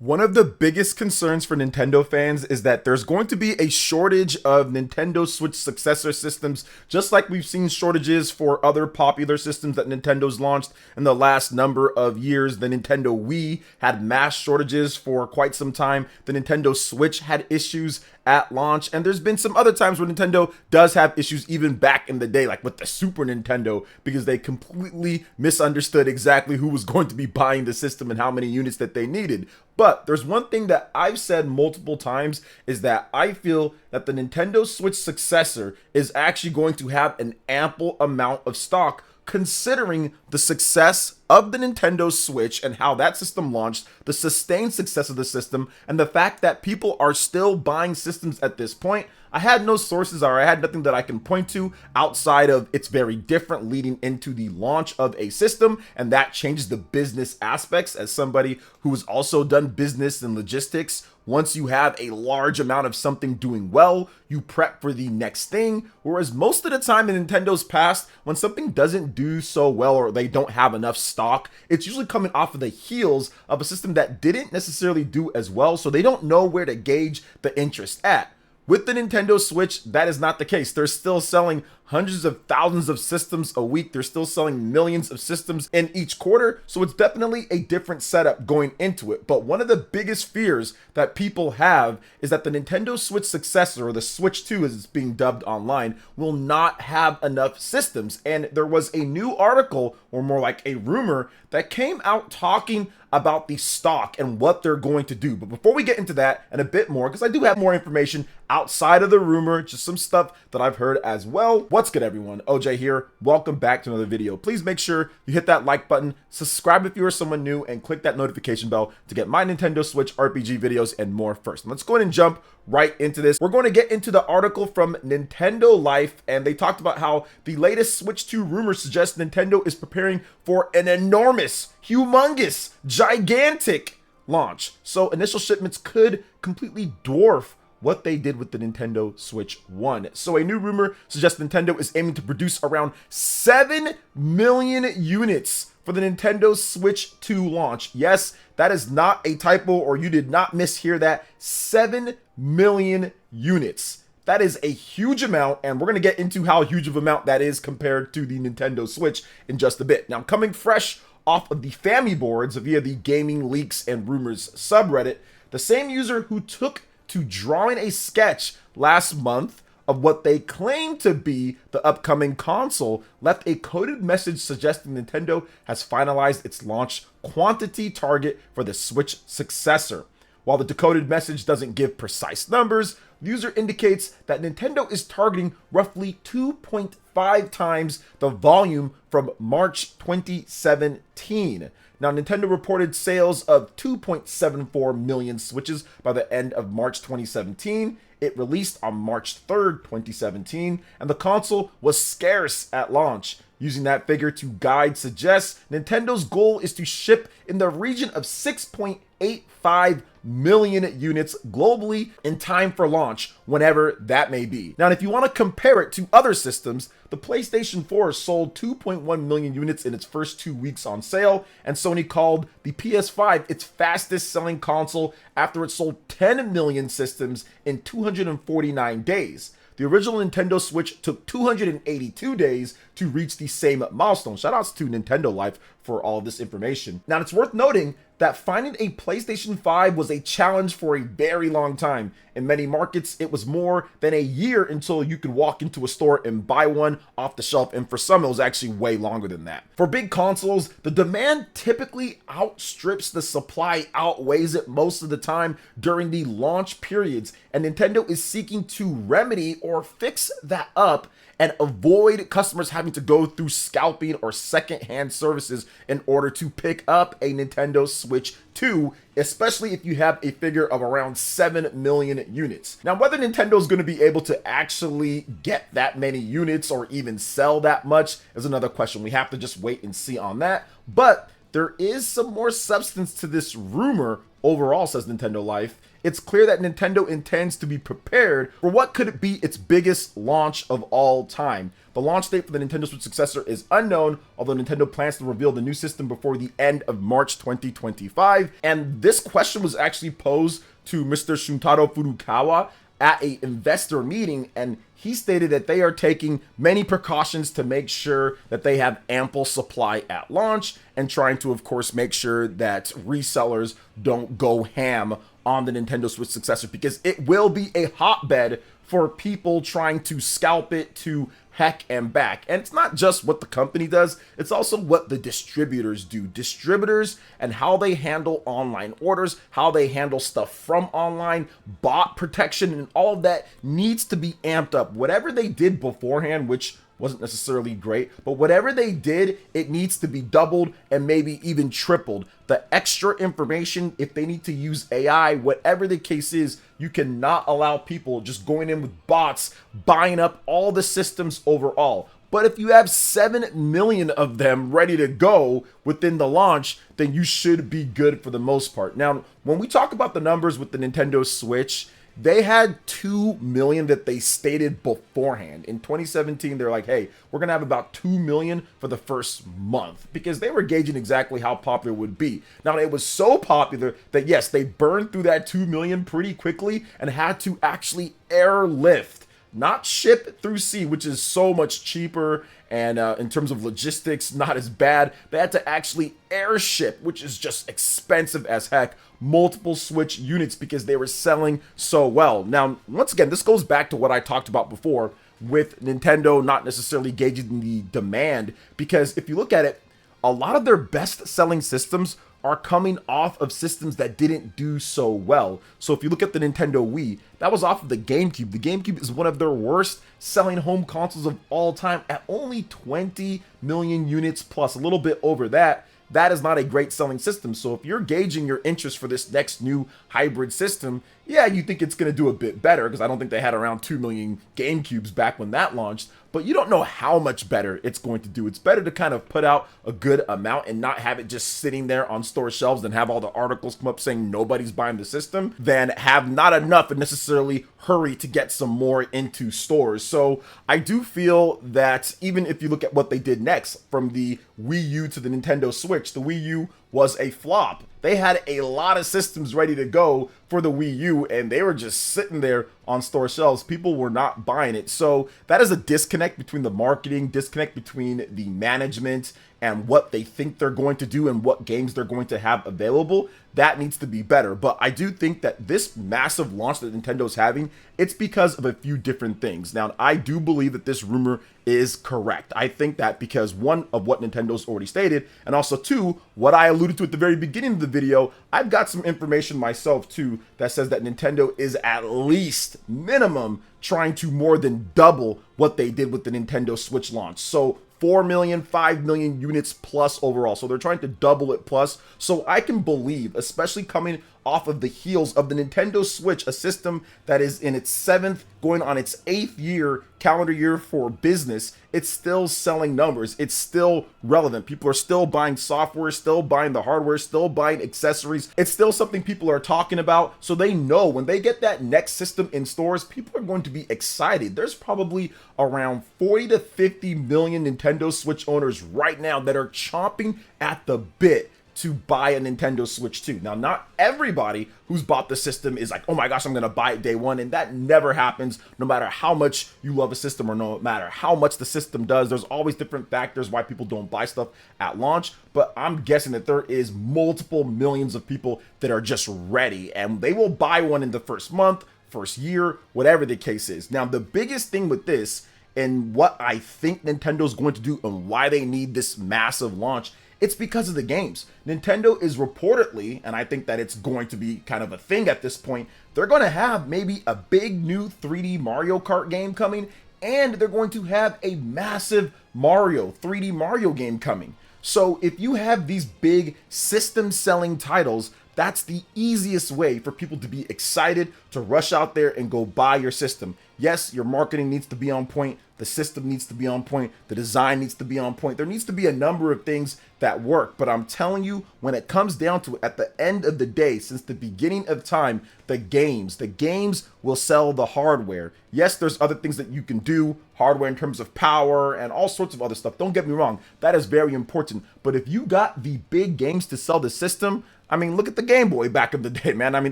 One of the biggest concerns for Nintendo fans is that there's going to be a shortage of Nintendo Switch Successor systems, just like we've seen shortages for other popular systems that Nintendo's launched in the last number of years. The Nintendo Wii had mass shortages for quite some time. The Nintendo Switch had issues at launch, and there's been some other times where Nintendo does have issues even back in the day, like with the Super Nintendo, because they completely misunderstood exactly who was going to be buying the system and how many units that they needed. But there's one thing that I've said multiple times is that I feel that the Nintendo Switch Successor is actually going to have an ample amount of stock, considering the success of the Nintendo Switch and how that system launched, the sustained success of the system, and the fact that people are still buying systems at this point. I had no sources, or I had nothing that I can point to outside of it's very different leading into the launch of a system, and that changes the business aspects. As somebody who has also done business and logistics, once you have a large amount of something doing well, you prep for the next thing. Whereas most of the time in Nintendo's past, when something doesn't do so well or they don't have enough stock, it's usually coming off of the heels of a system that didn't necessarily do as well, so they don't know where to gauge the interest at. With the Nintendo Switch, that is not the case. They're still selling hundreds of thousands of systems a week. They're still selling millions of systems in each quarter. So it's definitely a different setup going into it. But one of the biggest fears that people have is that the Nintendo Switch Successor, or the Switch 2 as it's being dubbed online, will not have enough systems. And there was a new article, or more like a rumor, that came out talking about the stock and what they're going to do. But before we get into that and a bit more, because I do have more information outside of the rumor, just some stuff that I've heard as well. What's good, everyone? OJ here. Welcome back to another video. Please make sure you hit that like button, subscribe if you are someone new, and click that notification bell to get my Nintendo Switch RPG videos and more first. Let's go ahead and jump right into this. We're going to get into the article from Nintendo Life, and they talked about how the latest Switch 2 rumors suggest Nintendo is preparing for an enormous, humongous, gigantic launch. So initial shipments could completely dwarf what they did with the Nintendo Switch 1. So a new rumor suggests Nintendo is aiming to produce around 7 million units for the Nintendo Switch 2 launch. Yes, that is not a typo, or you did not mishear that. 7 million units. That is a huge amount, and we're going to get into how huge of an amount that is compared to the Nintendo Switch in just a bit. Now, coming fresh off of the Famiboards via the Gaming Leaks and Rumors subreddit, the same user who took to drawing a sketch last month of what they claim to be the upcoming console left a coded message suggesting Nintendo has finalized its launch quantity target for the Switch Successor. While the decoded message doesn't give precise numbers, the user indicates that Nintendo is targeting roughly 2.5 times the volume from March 2017. Now, Nintendo reported sales of 2.74 million Switches by the end of March 2017. It released on March 3rd, 2017, and the console was scarce at launch. Using that figure to guide suggests Nintendo's goal is to ship in the region of 6.85 million units globally in time for launch, whenever that may be. Now, if you want to compare it to other systems, the PlayStation 4 sold 2.1 million units in its first 2 weeks on sale, and Sony called the PS5 its fastest selling console after it sold 10 million systems in 249 days. The original Nintendo Switch took 282 days to reach the same milestone. Shoutouts to Nintendo Life for all of this information. Now, it's worth noting that finding a PlayStation 5 was a challenge for a very long time. In many markets, it was more than a year until you could walk into a store and buy one off the shelf, and for some, it was actually way longer than that. For big consoles, the demand typically outstrips the supply, outweighs it most of the time during the launch periods, and Nintendo is seeking to remedy or fix that up and avoid customers having to go through scalping or secondhand services in order to pick up a Nintendo Switch 2, especially if you have a figure of around 7 million units. Now, whether Nintendo is going to be able to actually get that many units or even sell that much is another question. We have to just wait and see on that. But there is some more substance to this rumor overall, says Nintendo Life. It's clear that Nintendo intends to be prepared for what could be its biggest launch of all time. The launch date for the Nintendo Switch Successor is unknown, although Nintendo plans to reveal the new system before the end of March 2025. And this question was actually posed to Mr. Shuntaro Furukawa at an investor meeting, and he stated that they are taking many precautions to make sure that they have ample supply at launch, and trying to, of course, make sure that resellers don't go ham on the Nintendo Switch Successor, because it will be a hotbed for people trying to scalp it to heck and back. And it's not just what the company does, it's also what the distributors do. Distributors and how they handle online orders, how they handle stuff from online, bot protection, and all of that needs to be amped up. Whatever they did beforehand, which wasn't necessarily great, but whatever they did, it needs to be doubled and maybe even tripled. The extra information, if they need to use AI, whatever the case is, you cannot allow people just going in with bots, buying up all the systems overall. But if you have 7 million of them ready to go within the launch, then you should be good for the most part. Now, when we talk about the numbers with the Nintendo Switch, they had 2 million that they stated beforehand. In 2017, they're like, hey, we're going to have about 2 million for the first month, because they were gauging exactly how popular it would be. Now, it was so popular that, yes, they burned through that 2 million pretty quickly and had to actually airlift, not ship through sea, which is so much cheaper, and in terms of logistics, not as bad. They had to actually airship, which is just expensive as heck, multiple Switch units because they were selling so well. Now, once again, this goes back to what I talked about before with Nintendo not necessarily gauging the demand, because if you look at it, a lot of their best-selling systems are coming off of systems that didn't do so well. So if you look at the Nintendo Wii, that was off of the GameCube. The GameCube is one of their worst selling home consoles of all time at only 20 million units plus, a little bit over that. That is not a great selling system. So if you're gauging your interest for this next new hybrid system, yeah, you think it's going to do a bit better, because I don't think they had around 2 million GameCubes back when that launched, but you don't know how much better it's going to do. It's better to kind of put out a good amount and not have it just sitting there on store shelves and have all the articles come up saying nobody's buying the system, than have not enough and necessarily hurry to get some more into stores. So I do feel that even if you look at what they did next, from the Wii U to the Nintendo Switch, the Wii U was a flop. They had a lot of systems ready to go for the Wii U, and they were just sitting there on store shelves. People were not buying it. So that is a disconnect between the marketing, disconnect between the management and what they think they're going to do and what games they're going to have available. That needs to be better. But I do think that this massive launch that Nintendo's having, it's because of a few different things. Now, I do believe that this rumor is correct. I think that because, one, of what Nintendo's already stated, and also two, what I alluded to at the very beginning of the video, I've got some information myself too that says that Nintendo is at least minimum trying to more than double what they did with the Nintendo Switch launch. So 4 million, 5 million units plus overall. So they're trying to double it plus. So I can believe, especially coming off of the heels of the Nintendo Switch, a system that is in its 7th, going on its 8th calendar year for business, it's still selling numbers. It's still relevant. People are still buying software, still buying the hardware, still buying accessories. It's still something people are talking about. So they know when they get that next system in stores, people are going to be excited. There's probably around 40 to 50 million Nintendo Switch owners right now that are chomping at the bit to buy a Nintendo Switch 2. Now, not everybody who's bought the system is like, oh my gosh, I'm going to buy it day one. And that never happens, no matter how much you love a system or no matter how much the system does. There's always different factors why people don't buy stuff at launch. But I'm guessing that there is multiple millions of people that are just ready, and they will buy one in the first month, first year, whatever the case is. Now, the biggest thing with this, and what I think Nintendo's going to do and why they need this massive launch, it's because of the games. Nintendo is reportedly, and I think that it's going to be kind of a thing at this point, they're going to have maybe a big new 3D Mario Kart game coming, and they're going to have a massive 3D Mario game coming. So if you have these big system selling titles that's the easiest way for people to be excited to rush out there and go buy your system. Yes, your marketing needs to be on point. The system needs to be on point. The design needs to be on point. There needs to be a number of things that work. But I'm telling you, when it comes down to it, at the end of the day, since the beginning of time, the games will sell the hardware. Yes, there's other things that you can do, hardware in terms of power and all sorts of other stuff. Don't get me wrong. That is very important. But if you got the big games to sell the system, I mean, look at the Game Boy back in the day, man. I mean,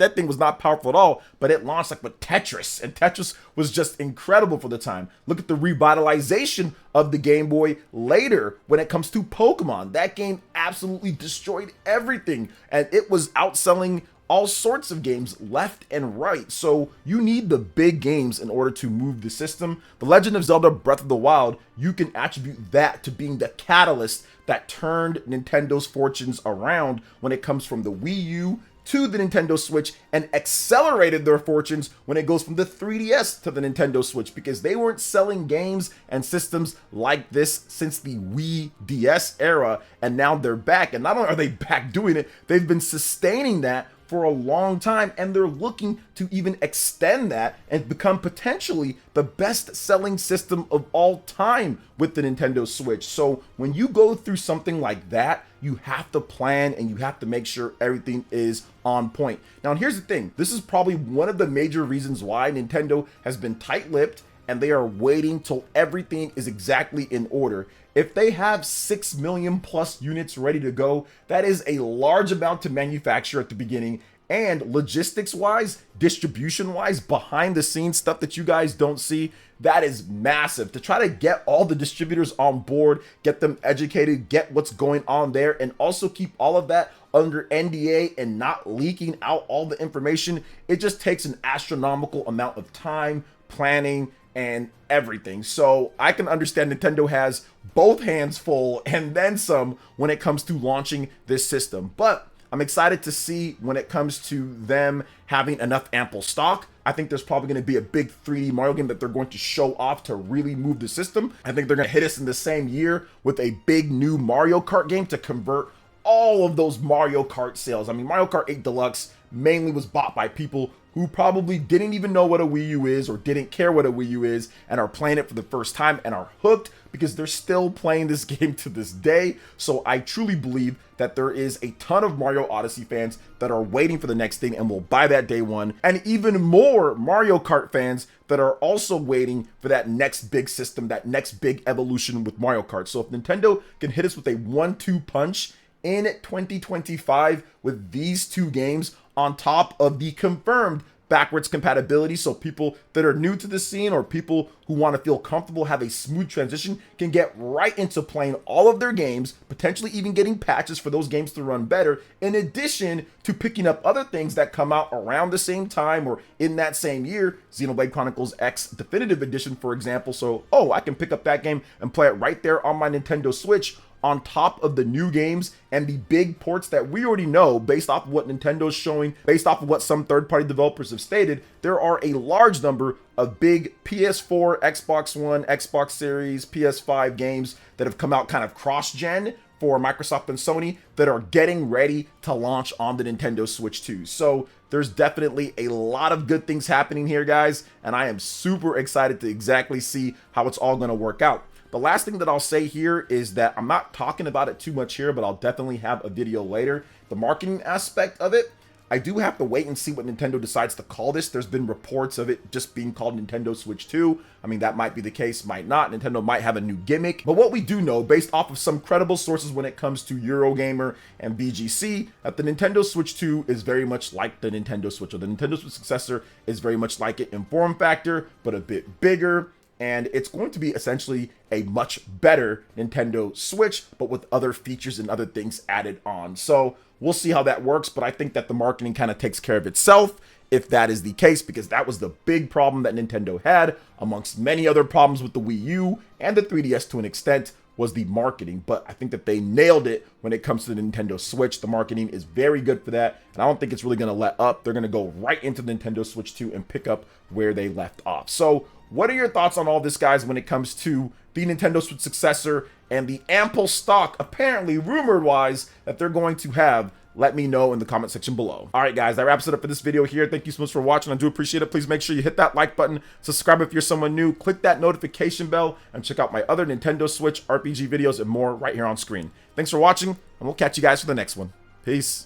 that thing was not powerful at all, but it launched like with Tetris, and Tetris was just incredible for the time. Look at the revitalization of the Game Boy later when it comes to Pokemon. That game absolutely destroyed everything, and it was outselling all sorts of games left and right. So you need the big games in order to move the system. The Legend of Zelda Breath of the Wild, you can attribute that to being the catalyst that turned Nintendo's fortunes around when it comes from the Wii U to the Nintendo Switch, and accelerated their fortunes when it goes from the 3DS to the Nintendo Switch, because they weren't selling games and systems like this since the Wii DS era, and now they're back. And not only are they back doing it, they've been sustaining that for a long time, and they're looking to even extend that and become potentially the best-selling system of all time with the Nintendo Switch. So when you go through something like that, you have to plan and you have to make sure everything is on point. Now, here's the thing. This is probably one of the major reasons why Nintendo has been tight-lipped, and they are waiting till everything is exactly in order. If they have 6 million plus units ready to go, that is a large amount to manufacture at the beginning. And logistics wise, distribution wise, behind the scenes stuff that you guys don't see, that is massive. To try to get all the distributors on board, get them educated, get what's going on there, and also keep all of that under NDA and not leaking out all the information, it just takes an astronomical amount of time, planning, and everything. So I can understand Nintendo has both hands full and then some when it comes to launching this system. But I'm excited to see when it comes to them having enough ample stock. I think there's probably going to be a big 3D Mario game that they're going to show off to really move the system. I think they're going to hit us in the same year with a big new Mario Kart game to convert all of those Mario Kart sales. I mean, Mario Kart 8 Deluxe mainly was bought by people who probably didn't even know what a Wii U is or didn't care what a Wii U is, and are playing it for the first time and are hooked because they're still playing this game to this day. So I truly believe that there is a ton of Mario Odyssey fans that are waiting for the next thing and will buy that day one, and even more Mario Kart fans that are also waiting for that next big system, that next big evolution with Mario Kart. So if Nintendo can hit us with a 1-2 punch in 2025 with these two games on top of the confirmed backwards compatibility, so people that are new to the scene or people who want to feel comfortable, have a smooth transition, can get right into playing all of their games, potentially even getting patches for those games to run better, in addition to picking up other things that come out around the same time or in that same year. Xenoblade Chronicles X Definitive Edition, for example. So, oh, I can pick up that game and play it right there on my Nintendo Switch, on top of the new games and the big ports that we already know based off of what Nintendo's showing, based off of what some third-party developers have stated. There are a large number of big PS4, Xbox One, Xbox Series, PS5 games that have come out kind of cross-gen for Microsoft and Sony that are getting ready to launch on the Nintendo Switch 2. So there's definitely a lot of good things happening here, guys, and I am super excited to exactly see how it's all going to work out. The last thing that I'll say here is that I'm not talking about it too much here, but I'll definitely have a video later. The marketing aspect of it, I do have to wait and see what Nintendo decides to call this. There's been reports of it just being called Nintendo Switch 2. I mean, that might be the case, might not. Nintendo might have a new gimmick. But what we do know, based off of some credible sources when it comes to Eurogamer and BGC, that the Nintendo Switch 2 is very much like the Nintendo Switch, or the Nintendo Switch Successor is very much like it in form factor, but a bit bigger. And it's going to be essentially a much better Nintendo Switch, but with other features and other things added on. So we'll see how that works, but I think that the marketing kind of takes care of itself if that is the case, because that was the big problem that Nintendo had, amongst many other problems with the Wii U and the 3DS to an extent, was the marketing. But I think that they nailed it when it comes to the Nintendo Switch. The marketing is very good for that, and I don't think it's really going to let up. They're going to go right into the Nintendo Switch 2 and pick up where they left off. So what are your thoughts on all this, guys, when it comes to the Nintendo Switch Successor and the ample stock, apparently rumored-wise, that they're going to have let me know in the comment section below. All right, guys, that wraps it up for this video here. Thank you so much for watching. I do appreciate it. Please make sure you hit that like button, subscribe if you're someone new, click that notification bell, and check out my other Nintendo Switch RPG videos and more right here on screen. Thanks for watching, and we'll catch you guys for the next one. Peace.